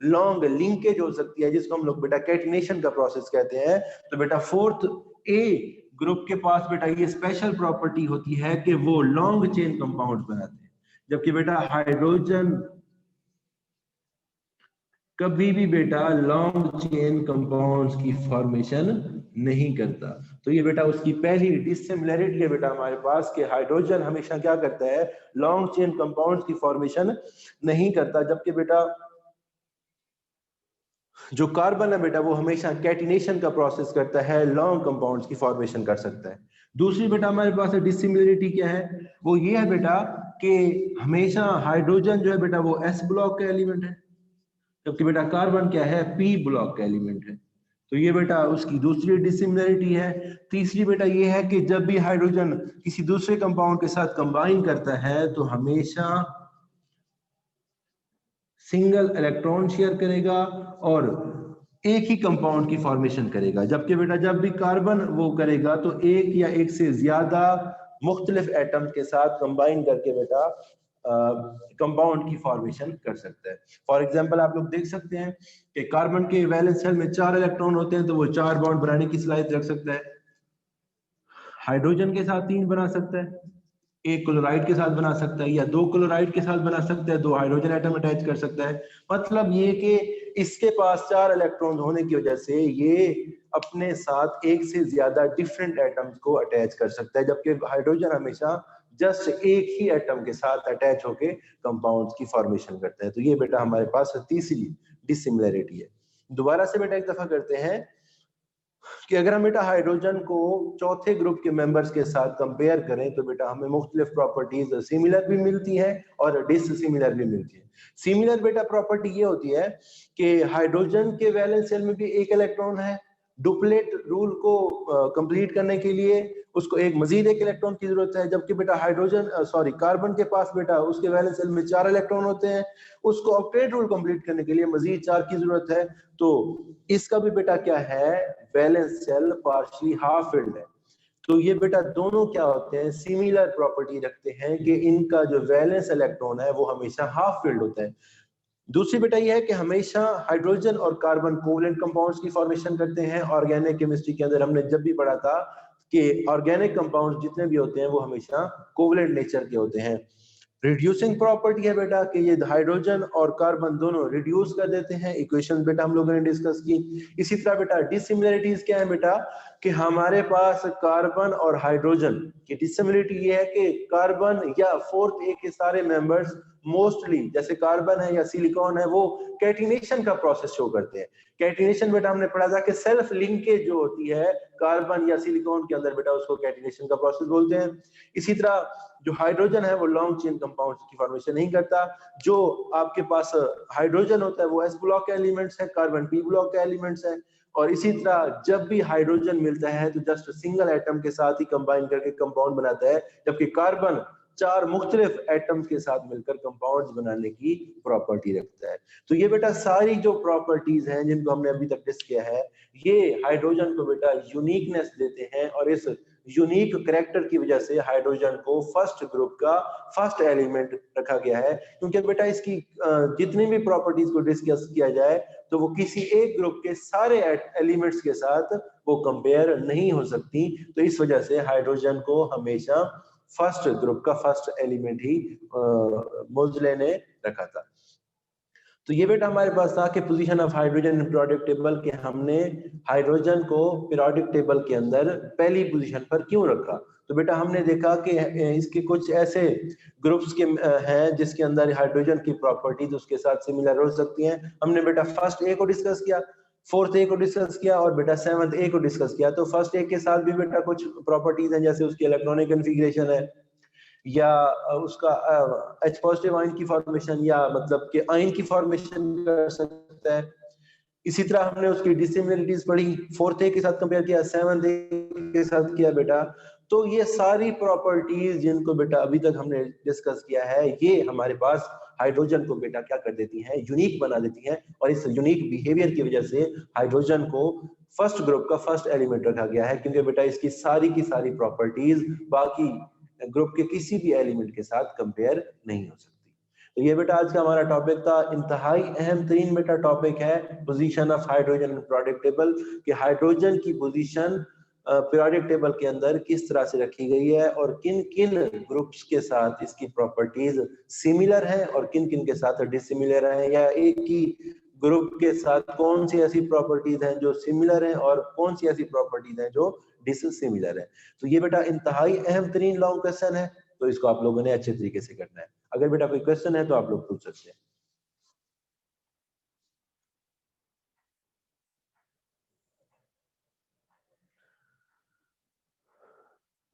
लॉन्ग लिंकेज हो सकती है, जिसको हम लोग बेटा कैटिनेशन का प्रोसेस कहते हैं। तो बेटा फोर्थ ए ग्रुप के पास बेटा ये स्पेशल प्रॉपर्टी होती है कि वो लॉन्ग चेन कंपाउंड बनाते हैं, जबकि बेटा हाइड्रोजन कभी भी बेटा लॉन्ग चेन कंपाउंड्स की फॉर्मेशन नहीं करता। तो ये बेटा उसकी पहली डिसिमिलरिटी है बेटा हमारे पास कि हाइड्रोजन हमेशा क्या करता है, लॉन्ग चेन कंपाउंड्स की फॉर्मेशन नहीं करता, जबकि बेटा जो कार्बन है बेटा वो हमेशा कैटिनेशन का प्रोसेस करता है, लॉन्ग कंपाउंड्स की फॉर्मेशन कर सकता है। दूसरी बेटा हमारे पास डिसिमिलरिटी क्या है, वो ये है बेटा कि हमेशा हाइड्रोजन जो है बेटा वो S ब्लॉक का एलिमेंट है, जबकि बेटा कार्बन क्या है, P ब्लॉक का एलिमेंट है। तो ये बेटा उसकी दूसरी डिसिमिलरिटी है। तीसरी बेटा ये है कि जब भी हाइड्रोजन किसी दूसरे कंपाउंड के साथ कंबाइन करता है तो हमेशा सिंगल इलेक्ट्रॉन शेयर करेगा और एक ही कंपाउंड की फॉर्मेशन करेगा, जबकि बेटा जब भी कार्बन वो करेगा तो एक या एक से ज्यादा मुख्तलिफ एटम के साथ कंबाइन करके बेटा कंपाउंड की फॉर्मेशन कर सकता है। फॉर एग्जांपल आप लोग देख सकते हैं कि कार्बन के वैलेंस शेल में 4 इलेक्ट्रॉन होते हैं, तो वो 4 बॉन्ड बनाने की सलाहियत रख सकता है। हाइड्रोजन के साथ 3 बना सकता है, एक क्लोराइड के साथ बना सकता है, या 2 क्लोराइड के साथ बना सकता है, 2 हाइड्रोजन एटम अटैच कर सकता है। मतलब ये कि इसके पास 4 इलेक्ट्रॉन होने की वजह से ये अपने साथ एक से ज्यादा डिफरेंट एटम्स को अटैच कर सकता है, जबकि हाइड्रोजन हमेशा जस्ट एक ही एटम के साथ अटैच होके कंपाउंड्स की फॉर्मेशन करता है। तो ये बेटा हमारे पास तीसरी डिसिमिलरिटी है। दोबारा से बेटा एक दफा करते हैं कि अगर हम बेटा हाइड्रोजन को चौथे ग्रुप के मेंबर्स के साथ कंपेयर करें तो बेटा हमें मुख्तलिफ प्रॉपर्टीज सिमिलर भी मिलती हैं और डिसिमिलर भी मिलती है। सिमिलर बेटा प्रॉपर्टी ये होती है कि हाइड्रोजन के वैलेंस शेल में भी एक इलेक्ट्रॉन है, डुप्लेट रूल को कंप्लीट करने के लिए उसको एक मजीद एक इलेक्ट्रॉन की जरूरत है, जबकि बेटा कार्बन के पास बेटा उसके वैलेंस शेल में 4 इलेक्ट्रॉन होते हैं, उसको ऑक्टेट रूल कंप्लीट करने के लिए मजीद 4 की जरूरत है। तो इसका भी बेटा क्या है, valence shell partially half filled है। तो ये बेटा दोनों क्या होते हैं, सिमिलर प्रॉपर्टी रखते हैं कि इनका जो वैलेंस इलेक्ट्रॉन है वो हमेशा हाफ फिल्ड होता है। दूसरी बेटा ये है कि हमेशा हाइड्रोजन और कार्बन कोवेलेंट कंपाउंड्स की फॉर्मेशन करते हैं। ऑर्गेनिक केमिस्ट्री के अंदर हमने जब भी पढ़ा था कि ऑर्गेनिक कंपाउंड्स जितने भी होते हैं वो हमेशा कोवेलेंट नेचर के होते हैं। रिड्यूसिंग प्रॉपर्टी है बेटा कि ये हाइड्रोजन और कार्बन दोनों रिड्यूस कर देते हैं। इक्वेशन बेटा हम लोगों ने डिस्कस की। इसी तरह बेटा डिसिमिलरिटीज क्या है बेटा कि हमारे पास कार्बन और हाइड्रोजन की डिसिमिलरिटी ये है कि कार्बन या फोर्थ ए के सारे मेंबर्स मोस्टली, जैसे कार्बन है या सिलिकॉन है, वो कैटिनेशन का प्रोसेस शो करते हैं। कैटिनेशन बेटा हमने पढ़ा था कि सेल्फ लिंकेज जो होती है कार्बन या सिलिकॉन के अंदर बेटा, उसको कैटिनेशन का प्रोसेस बोलते हैं। इसी तरह जो हाइड्रोजन है वो लॉन्ग चेन कंपाउंड्स की फॉर्मेशन नहीं करता। जो आपके पास हाइड्रोजन होता है वो एस ब्लॉक के एलिमेंट्स है, कार्बन पी ब्लॉक के एलिमेंट्स है। और इसी तरह जब भी हाइड्रोजन मिलता है तो जस्ट सिंगल एटम के साथ ही कंबाइन करके कंपाउंड बनाता है, जबकि कार्बन 4 मुख्तलिफ एटम्स के साथ मिलकर कंपाउंड्स बनाने की प्रॉपर्टी रखता है। तो ये बेटा सारी जो प्रॉपर्टीज हैं जिनको हमने अभी तक डिस्कस किया है, ये हाइड्रोजन को बेटा यूनिकनेस देते हैं, और इस यूनिक कैरेक्टर की वजह से हाइड्रोजन को फर्स्ट ग्रुप का फर्स्ट एलिमेंट रखा गया है। क्योंकि बेटा इसकी जितनी भी प्रॉपर्टीज को डिस्कस किया जाए तो वो किसी एक ग्रुप के सारे एलिमेंट्स के साथ वो कंपेयर नहीं हो सकती। तो इस वजह से हाइड्रोजन को हमेशा फर्स्ट ग्रुप का फर्स्ट एलिमेंट ही मोज़ले ने रखा था। तो ये बेटा हमारे पास था कि position of hydrogen in periodic table, के हमने हाइड्रोजन को पीरियोडिक टेबल के अंदर पहली पोजीशन पर क्यों रखा। तो बेटा हमने देखा कि इसके कुछ ऐसे ग्रुप्स के हैं जिसके अंदर हाइड्रोजन की प्रॉपर्टीज उसके साथ सिमिलर हो सकती हैं। हमने बेटा फर्स्ट ए को डिस्कस किया, फोर्थ ए को डिस्कस किया और बेटा सेवंथ ए को डिस्कस किया। तो फर्स्ट ए के साथ भी बेटा कुछ प्रॉपर्टीज हैं, जैसे उसकी इलेक्ट्रॉनिक कन्फिगरेशन है, या उसका H पॉजिटिव आयन की फॉर्मेशन, या मतलब कि आयन की फॉर्मेशन कर सकता है। इसी तरह हमने उसकी डिसिमिलरिटीज पढ़ी, फोर्थ ए के साथ कंपेयर किया, सेवंथ ए के साथ किया बेटा। तो ये सारी प्रॉपर्टीज जिनको बेटा अभी तक हमने डिस्कस किया है, ये हमारे पास हाइड्रोजन को बेटा क्या कर देती हैं, यूनिक बना देती हैं। और इस यूनिक बिहेवियर की वजह से हाइड्रोजन को फर्स्ट ग्रुप का फर्स्ट एलिमेंट रखा गया है, क्योंकि बेटा इसकी की सारी प्रॉपर्टीज बाकी ग्रुप के किसी भी एलिमेंट के साथ कंपेयर नहीं हो सकती। तो ये बेटा आज का हमारा टॉपिक था। इंतहाई अहम तरीन बेटा टॉपिक है position of hydrogen in periodic table, कि हाइड्रोजन की पोजीशन पीरियोडिक टेबल के अंदर किस तरह से रखी गई है और किन किन ग्रुप्स के साथ इसकी प्रॉपर्टीज सिमिलर है और किन किन के साथ डिसिमिलर है, या एक ही ग्रुप के साथ कौन सी ऐसी प्रॉपर्टीज हैं जो सिमिलर हैं और कौन सी ऐसी प्रॉपर्टीज हैं जो डिसिमिलर है। तो ये बेटा इंतहाई अहम तरीन लॉन्ग क्वेश्चन है, तो इसको आप लोगों ने अच्छे तरीके से करना है। अगर बेटा कोई क्वेश्चन है तो आप लोग पूछ सकते हैं।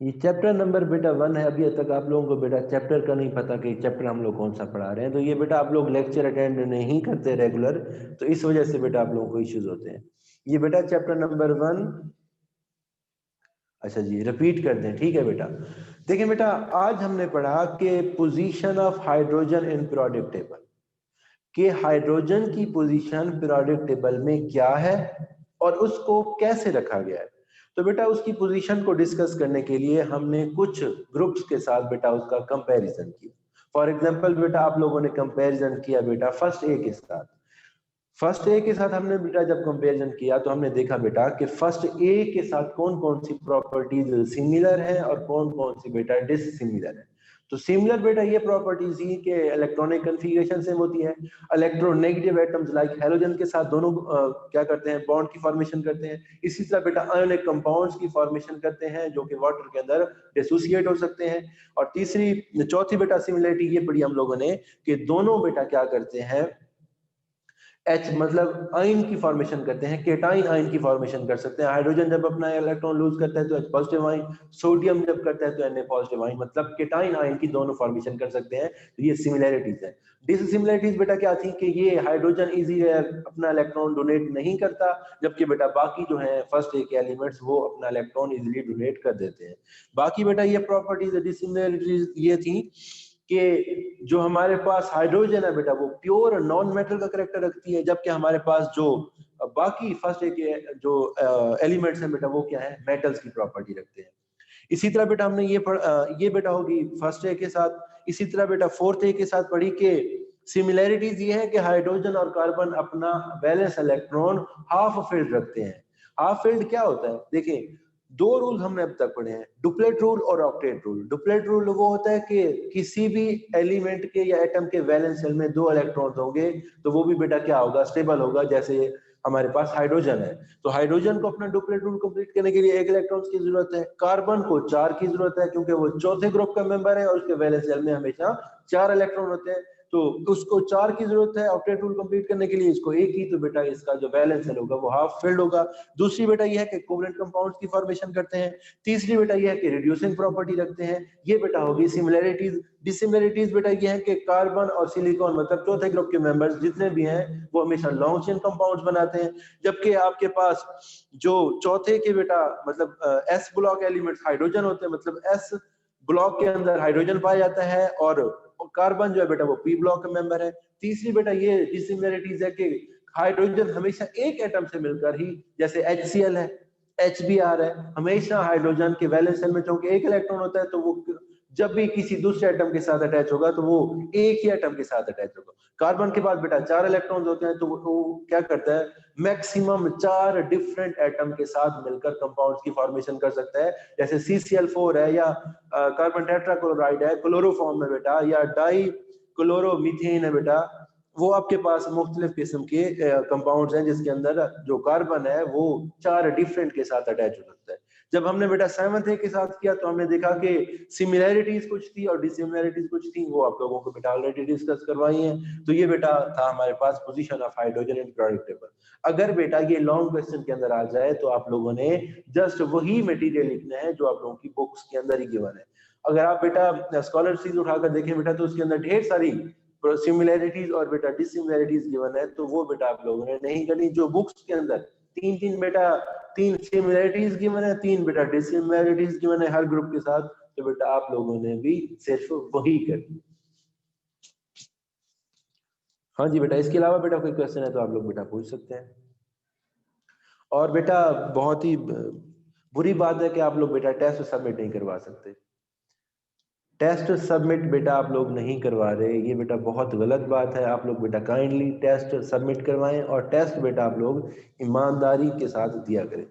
ये चैप्टर नंबर बेटा 1 है। अभी तक आप लोगों को बेटा चैप्टर का नहीं पता कि चैप्टर हम लोग कौन सा पढ़ा रहे हैं। तो ये बेटा आप लोग लेक्चर अटेंड नहीं करते रेगुलर, तो इस वजह से बेटा आप लोगों को इश्यूज होते हैं। ये बेटा चैप्टर नंबर 1, अच्छा जी रिपीट करते हैं, ठीक है बेटा। देखिए बेटा आज हमने पढ़ा कि position of hydrogen in periodic table, कि हाइड्रोजन की पोजीशन पीरियोडिक टेबल में क्या है और उसको कैसे रखा गया है। तो बेटा उसकी पोजीशन को डिस्कस करने के लिए हमने कुछ ग्रुप्स के साथ बेटा उसका कंपैरिजन किया। फॉर एग्जांपल बेटा आप लोगों ने कंपैरिजन किया बेटा फर्स्ट ए के साथ। फर्स्ट ए के साथ हमने बेटा जब कंपैरिजन किया तो हमने देखा बेटा कि फर्स्ट ए के साथ कौन कौन सी प्रॉपर्टीज सिमिलर है और कौन कौन सी बेटा डिसिमिलर है। तो सिमिलर बेटा ये प्रॉपर्टीज ही कि इलेक्ट्रॉनिक कन्फिगरेशन सेम होती है, इलेक्ट्रोनेगेटिव एटम्स लाइक हैलोजन के साथ दोनों क्या करते हैं, बॉन्ड की फॉर्मेशन करते हैं। इसी तरह बेटा आयोनिक कंपाउंड्स की फॉर्मेशन करते हैं जो कि वाटर के अंदर डिसोसिएट हो सकते हैं। और चौथी बेटा सिमिलरिटी ये पढ़ी हम लोगों ने कि दोनों बेटा क्या करते हैं, H मतलब आयन की फॉर्मेशन करते हैं, केटाइन आयन की फॉर्मेशन कर सकते हैं। हाइड्रोजन जब अपना इलेक्ट्रॉन लूज करता है तो H पॉजिटिव आयन, सोडियम जब करता है तो Na पॉजिटिव आयन, मतलब केटाइन आयन की दोनों फॉर्मेशन कर सकते हैं। तो ये सिमिलरिटीज है। डिसिमिलरिटीज बेटा क्या थी कि ये हाइड्रोजन इजी अपना इलेक्ट्रॉन डोनेट नहीं करता, जबकि बेटा बाकी जो है फर्स्ट ए के एलिमेंट्स वो अपना इलेक्ट्रॉन इजीली डोनेट कर देते हैं। बाकी बेटा ये प्रॉपर्टीज डिसिमिलरिटीज ये थी कि जो हमारे पास हाइड्रोजन है बेटा वो प्योर नॉन मेटल का करेक्टर रखती है, जबकि हमारे पास जो बाकी फर्स्ट ए के जो एलिमेंट्स हैं बेटा वो क्या है, मेटल्स की प्रॉपर्टी रखते हैं। इसी तरह बेटा हमने ये बेटा होगी फर्स्ट ए के साथ। इसी तरह बेटा फोर्थ ए के साथ पढ़ी के सिमिलैरिटीज ये है कि हाइड्रोजन और कार्बन अपना वैलेंस इलेक्ट्रॉन हाफ फील्ड रखते हैं। हाफ फील्ड क्या होता है, देखिए दो रूल हमने अब तक पढ़े हैं, डुप्लेट रूल और ऑक्टेट रूल। डुप्लेट रूल वो होता है कि किसी भी एलिमेंट के या एटम के वैलेंस शेल में 2 इलेक्ट्रॉन्स होंगे तो वो भी बेटा क्या होगा, स्टेबल होगा। जैसे हमारे पास हाइड्रोजन है, तो हाइड्रोजन को अपना डुप्लेट रूल कंप्लीट करने के लिए 1 इलेक्ट्रॉन की जरूरत है। कार्बन को 4 की जरूरत है क्योंकि वो चौथे ग्रुप का मेंबर है और उसके वैलेंस शेल में हमेशा 4 इलेक्ट्रॉन होते हैं, तो उसको 4 की जरूरत है ऑक्टेट रूल कंप्लीट करने के लिए, इसको 1 ही, तो बेटा इसका जो बैलेंस शेल होगा वो हाफ फिल्ड होगा। दूसरी बेटा ये है कि कोवलेंट कंपाउंड्स की फॉर्मेशन करते हैं। तीसरी बेटा ये है कि रिड्यूसिंग प्रॉपर्टी रखते हैं। ये बेटा होगी सिमिलैरिटीज। डिसिमिलैरिटीज बेटा ये है कि कार्बन और सिलिकॉन मतलब चौथे ग्रुप के मेंबर्स जितने भी हैं वो हमेशा लॉन्ग चेन कंपाउंड्स बनाते हैं, जबकि आपके पास जो चौथे के बेटा मतलब एस ब्लॉक एलिमेंट्स हाइड्रोजन होते हैं, मतलब एस ब्लॉक के अंदर हाइड्रोजन पाया जाता है और कार्बन जो है बेटा वो पी ब्लॉक का मेंबर है। तीसरी बेटा ये डिसिमिलैरिटीज है कि हाइड्रोजन हमेशा एक एटम से मिलकर ही, जैसे HCl है, HBr है, हमेशा हाइड्रोजन के वैलेंस शेल में चूंकि एक इलेक्ट्रॉन होता है तो वो जब भी किसी दूसरे एटम के साथ अटैच होगा तो वो एक ही एटम के साथ अटैच होगा। कार्बन के पास बेटा 4 इलेक्ट्रॉन्स होते हैं तो वो क्या करता है, मैक्सिमम 4 डिफरेंट एटम के साथ मिलकर कंपाउंड्स की फॉर्मेशन कर सकता है, जैसे CCl4 है या कार्बन टेट्राक्लोराइड है क्लोरोफॉर्म में बेटा, या डाई क्लोरोमीथेन है बेटा, वो आपके पास मुख्तलिफ किस्म के कंपाउंड्स हैं जिसके अंदर जो कार्बन है वो 4 डिफरेंट के साथ अटैच हो सकता है। जब हमने बेटा 7th के साथ किया तो हमने देखा कि सिमिलैरिटीज कुछ थी और डिसिमिलैरिटीज कुछ थी, वो आप लोगों को बेटा ऑलरेडी डिस्कस करवाई हैं। तो ये बेटा था हमारे पास position of hydrogen in periodic table. अगर बेटा ये लॉन्ग क्वेश्चन के अंदर आ जाए तो आप लोगों ने जस्ट वही मटेरियल लिखना है जो आप लोगों की बुक्स के अंदर ही गिवन है। अगर आप बेटा स्कॉलर सीरीज उठाकर देखें बेटा तो उसके अंदर ढेर सारी सिमिलैरिटीज और बेटा डिसिमिलैरिटीज गिवन है, तो वो बेटा आप लोगों ने नहीं करनी। जो बुक्स के अंदर तीन बेटा 3 सिमिलैरिटीज गिवन है, 3 बेटा डिसिमिलैरिटीज गिवन है हर ग्रुप के साथ, तो बेटा आप लोगों ने भी सिर्फ वही करनी। हाँ जी बेटा, इसके अलावा बेटा कोई क्वेश्चन है तो आप लोग बेटा पूछ सकते हैं। और बेटा बहुत ही बुरी बात है कि आप लोग बेटा टेस्ट सबमिट नहीं करवा सकते। टेस्ट सबमिट बेटा आप लोग नहीं करवा रहे, ये बेटा बहुत गलत बात है। आप लोग बेटा काइंडली टेस्ट सबमिट करवाएं और टेस्ट बेटा आप लोग ईमानदारी के साथ दिया करें।